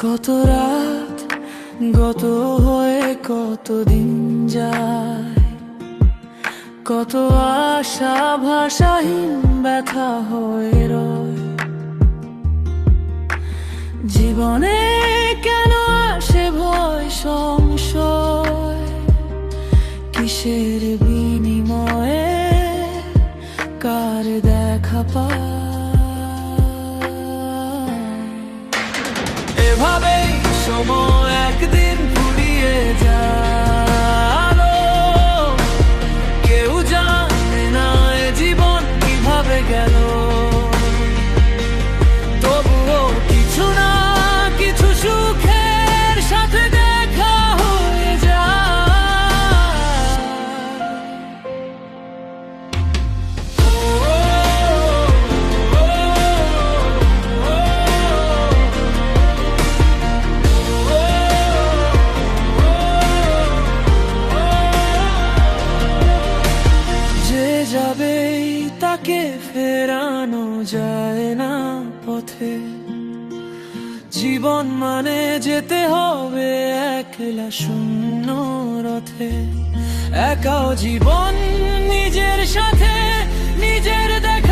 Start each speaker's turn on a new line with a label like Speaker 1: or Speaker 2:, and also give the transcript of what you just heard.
Speaker 1: কত রাত গত হয়ে কতদিন যায়, কত আশা ভাষাহীন ব্যথা হয়ে রয়। জীবনে কেন আসে ভয় সংশয়, কিসের বিনিময়ে কার দেখা পায়। এভাবেই সময় একদিন ফুরিয়ে যায়, কেউ জানে না এ জীবন কিভাবে গেল। তবুও কিছু না কিছু সুখের সাথে দেখা হয়ে যায়। যে যাবে তাকে ফেরানো যায় না পথে। জীবন মানে যেতে হবে একলা শূন্য রথে। একাও জীবন নিজের সাথে নিজের দেখা